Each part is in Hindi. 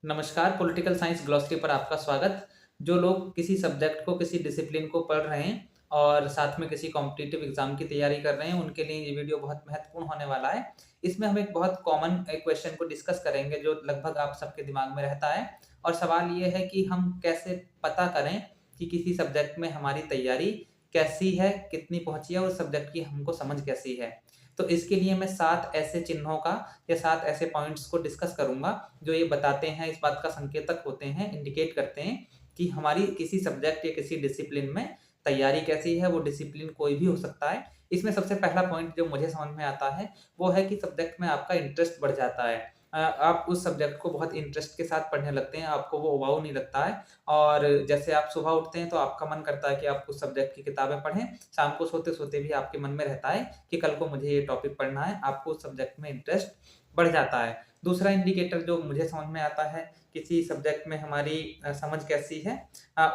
नमस्कार, पॉलिटिकल साइंस ग्लॉसरी पर आपका स्वागत। जो लोग किसी सब्जेक्ट को, किसी डिसिप्लिन को पढ़ रहे हैं और साथ में किसी कॉम्पिटिटिव एग्ज़ाम की तैयारी कर रहे हैं, उनके लिए ये वीडियो बहुत महत्वपूर्ण होने वाला है। इसमें हम एक बहुत कॉमन क्वेश्चन को डिस्कस करेंगे जो लगभग आप सबके दिमाग में रहता है और सवाल ये है कि हम कैसे पता करें कि किसी सब्जेक्ट में हमारी तैयारी कैसी है, कितनी पहुँची है और उस सब्जेक्ट की हमको समझ कैसी है। तो इसके लिए मैं 7 ऐसे चिन्हों का या 7 ऐसे पॉइंट्स को डिस्कस करूँगा जो ये बताते हैं, इस बात का संकेतक होते हैं, इंडिकेट करते हैं कि हमारी किसी सब्जेक्ट या किसी डिसिप्लिन में तैयारी कैसी है, वो डिसिप्लिन कोई भी हो सकता है। इसमें सबसे पहला पॉइंट जो मुझे समझ में आता है, वो है कि सब्जेक्ट में आपका इंटरेस्ट बढ़ जाता है। आप उस सब्जेक्ट को बहुत इंटरेस्ट के साथ पढ़ने लगते हैं, आपको वो उबाऊ नहीं लगता है और जैसे आप सुबह उठते हैं तो आपका मन करता है कि आप उस सब्जेक्ट की किताबें पढ़ें, शाम को सोते-सोते भी आपके मन में रहता है कि कल को मुझे ये टॉपिक पढ़ना है, आपको उस सब्जेक्ट में इंटरेस्ट बढ़ जाता है। दूसरा इंडिकेटर जो मुझे समझ में आता है किसी सब्जेक्ट में हमारी समझ कैसी है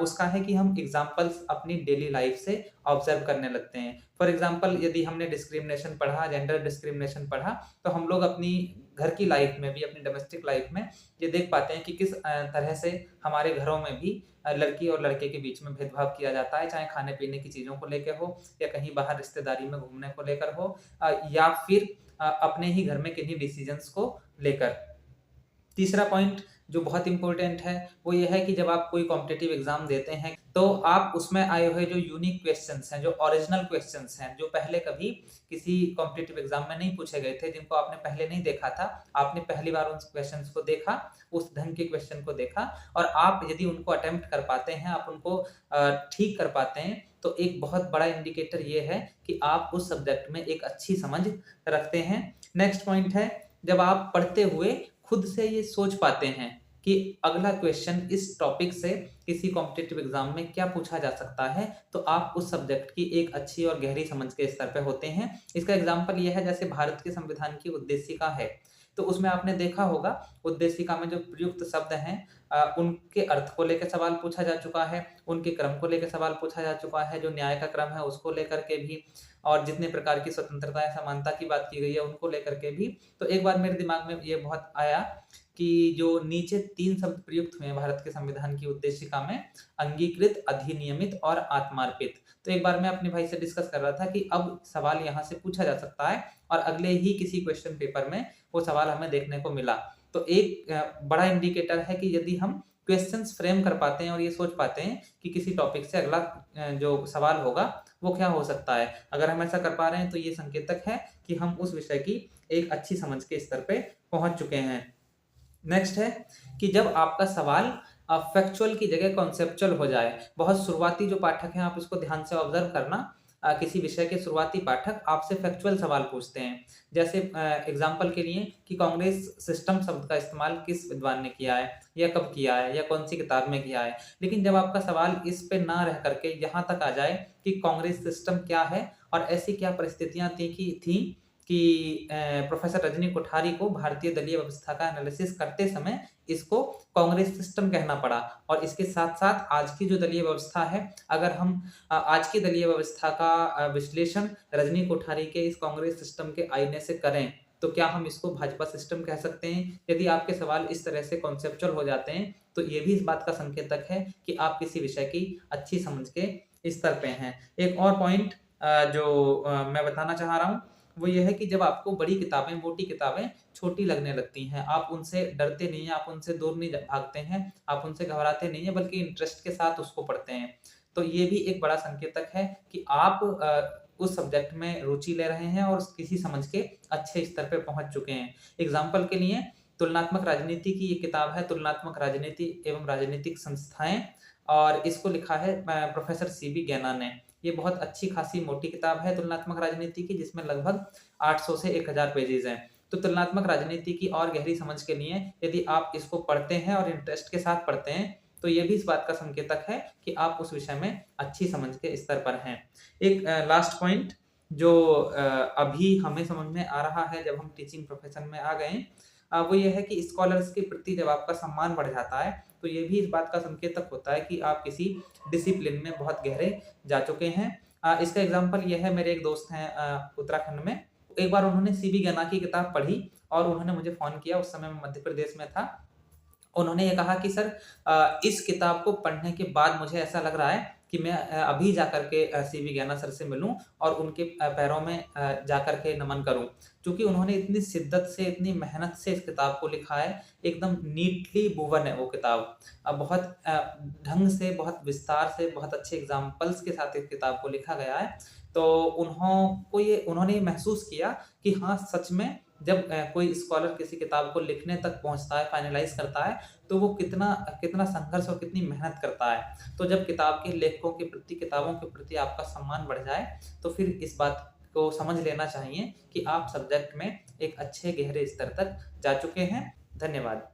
उसका है कि हम एग्ज़ाम्पल्स अपनी डेली लाइफ़ से ऑब्ज़र्व करने लगते हैं। फॉर एग्ज़ाम्पल यदि हमने डिस्क्रिमिनेशन पढ़ा, जेंडर डिस्क्रिमिनेशन पढ़ा, तो हम लोग अपनी घर की लाइफ़ में भी, अपनी डोमेस्टिक लाइफ़ में ये देख पाते हैं कि किस तरह से हमारे घरों में भी लड़की और लड़के के बीच में भेदभाव किया जाता है, चाहे खाने-पीने की चीज़ों को लेके हो या कहीं बाहर रिश्तेदारी में घूमने को लेकर हो या फिर अपने ही घर में किन्हीं डिसीज़न्स को लेकर। तीसरा पॉइंट जो बहुत इम्पोर्टेंट है, वो ये है कि जब आप कोई कॉम्पिटिटिव एग्ज़ाम देते हैं, तो आप उसमें आए हुए जो यूनिक क्वेश्चन्स हैं, जो ओरिजिनल क्वेश्चन्स हैं, जो पहले कभी किसी कॉम्पिटिटिव एग्ज़ाम में नहीं पूछे गए थे, जिनको आपने पहले नहीं देखा था, आपने पहली बार उन क्वेश्चन्स को देखा, उस ढंग के क्वेश्चन को देखा और आप यदि उनको अटेम्प्ट कर पाते हैं, आप उनको ठीक कर पाते हैं, तो एक बहुत बड़ा इंडिकेटर ये है कि आप उस सब्जेक्ट में एक अच्छी समझ रखते हैं। नेक्स्ट पॉइंट है, जब आप पढ़ते हुए खुद से ये सोच पाते हैं कि अगला क्वेश्चन इस टॉपिक से किसी कॉम्पिटिटिव एग्जाम में क्या पूछा जा सकता है, तो आप उस सब्जेक्ट की एक अच्छी और गहरी समझ के स्तर पे होते हैं। इसका एग्जाम्पल ये है जैसे भारत के संविधान की उद्देशिका है, तो उसमें आपने देखा होगा उद्देशिका में जो प्रयुक्त शब्द हैं उनके अर्थ को लेकर सवाल पूछा जा चुका है, उनके क्रम को लेकर सवाल पूछा जा चुका है, जो न्याय का क्रम है उसको लेकर के भी और जितने प्रकार की स्वतंत्रता या समानता की बात की गई है उनको लेकर के भी। तो एक बार मेरे दिमाग में ये बहुत आया कि जो नीचे 3 शब्द प्रयुक्त हुए हैं भारत के संविधान की उद्देशिका में, अंगीकृत, अधिनियमित और आत्मार्पित। तो एक बार मैं अपने भाई से डिस्कस कर रहा था कि अब सवाल यहाँ से पूछा जा सकता है और अगले ही किसी क्वेश्चन पेपर में वो सवाल हमें देखने को मिला। तो एक बड़ा इंडिकेटर है कि यदि हम क्वेश्चंस फ्रेम कर पाते हैं और ये सोच पाते हैं कि किसी टॉपिक से अगला जो सवाल होगा वो क्या हो सकता है। अगर हम ऐसा कर पा रहे हैं तो ये संकेतक है कि हम उस विषय की एक अच्छी समझ के स्तर पे पहुँच चुके हैं। नेक्स्ट है कि जब आपका सवाल फैक्चुअल की जगह कॉन्सेप्चुअल हो जाए। बहुत शुरुआती जो पाठक हैं आप इसको ध्यान से ऑब्ज़र्व करना। किसी विषय के शुरुआती पाठक आपसे फैक्चुअल सवाल पूछते हैं। जैसे एग्ज़ाम्पल के लिए कि कांग्रेस सिस्टम शब्द का इस्तेमाल किस विद्वान ने किया है या कब किया है या कौन-सी किताब में किया है। लेकिन जब आपका सवाल इस पे ना रह कर के यहाँ तक आ जाए कि कांग्रेस सिस्टम क्या है और ऐसी क्या परिस्थितियाँ थी कि प्रोफ़ेसर रजनी कोठारी को भारतीय दलीय व्यवस्था का एनालिसिस करते समय इसको कांग्रेस सिस्टम कहना पड़ा और इसके साथ-साथ आज की जो दलीय व्यवस्था है, अगर हम आज की दलीय व्यवस्था का विश्लेषण रजनी कोठारी के इस कांग्रेस सिस्टम के आईने से करें, तो क्या हम इसको भाजपा सिस्टम कह सकते हैं? यदि आपके सवाल इस तरह से कॉन्सेप्चुअल हो जाते हैं, तो ये भी इस बात का संकेतक है कि आप किसी विषय की अच्छी समझ के स्तर पे हैं। एक और पॉइंट जो मैं बताना चाह रहा हूँ, वो ये है कि जब आपको बड़ी किताबें, मोटी किताबें छोटी लगने लगती हैं, आप उनसे डरते नहीं हैं, आप उनसे दूर नहीं भागते हैं, आप उनसे घबराते नहीं हैं, बल्कि इंटरेस्ट के साथ उसको पढ़ते हैं। तो ये भी एक बड़ा संकेतक है कि आप उस सब्जेक्ट में रुचि ले रहे हैं और किसी समझ के अच्छे स्तर पे पहुँच चुके हैं। एग्ज़ाम्पल के लिए तुलनात्मक राजनीति की ये किताब है, तुलनात्मक राजनीति एवं राजनीतिक संस्थाएँ और इसको लिखा है प्रोफ़ेसर सीबी गैना ने। ये बहुत अच्छी खासी मोटी किताब है तुलनात्मक राजनीति की, जिसमें लगभग 800 से 1000 पेजेज़ हैं। तो तुलनात्मक राजनीति की और गहरी समझ के लिए यदि आप इसको पढ़ते हैं और इंटरेस्ट के साथ पढ़ते हैं, तो ये भी इस बात का संकेतक है कि आप उस विषय में अच्छी समझ के स्तर पर हैं। एक लास्ट पॉइंट जो अभी हमें समझ में आ रहा है जब हम टीचिंग प्रोफ़ेशन में आ गए हैं वो ये है कि स्कॉलर्स के प्रति जब आपका सम्मान बढ़ जाता है, तो ये भी इस बात का संकेतक होता है कि आप किसी डिसिप्लिन में बहुत गहरे जा चुके हैं। इसका एग्ज़ाम्पल ये है, मेरे एक दोस्त हैं उत्तराखंड में। एक बार उन्होंने सीबी गन्ना की किताब पढ़ी और उन्होंने मुझे फ़ोन किया, उस समय मैं मध्य प्रदेश में था उन्होंने ये कहा कि सर इस किताब को पढ़ने के बाद मुझे ऐसा लग रहा है कि मैं अभी जाकर के सीवी ज्ञाना सर से मिलूँ और उनके पैरों में जाकर के नमन करूँ। क्योंकि उन्होंने इतनी शिद्दत से, इतनी मेहनत से इस किताब को लिखा है, एकदम नीटली वुवन है वो किताब। बहुत ढंग से, बहुत विस्तार से, बहुत अच्छे एग्ज़ाम्पल्स के साथ इस किताब को लिखा गया है। तो उन्होंने ये महसूस किया कि हाँ, सच में जब कोई स्कॉलर किसी किताब को लिखने तक पहुँचता है, फाइनलाइज़ करता है, तो वो कितना कितना संघर्ष और कितनी मेहनत करता है। तो जब किताब के लेखकों के प्रति, किताबों के प्रति आपका सम्मान बढ़ जाए, तो फिर इस बात को समझ लेना चाहिए कि आप सब्जेक्ट में एक अच्छे गहरे स्तर तक जा चुके हैं। धन्यवाद।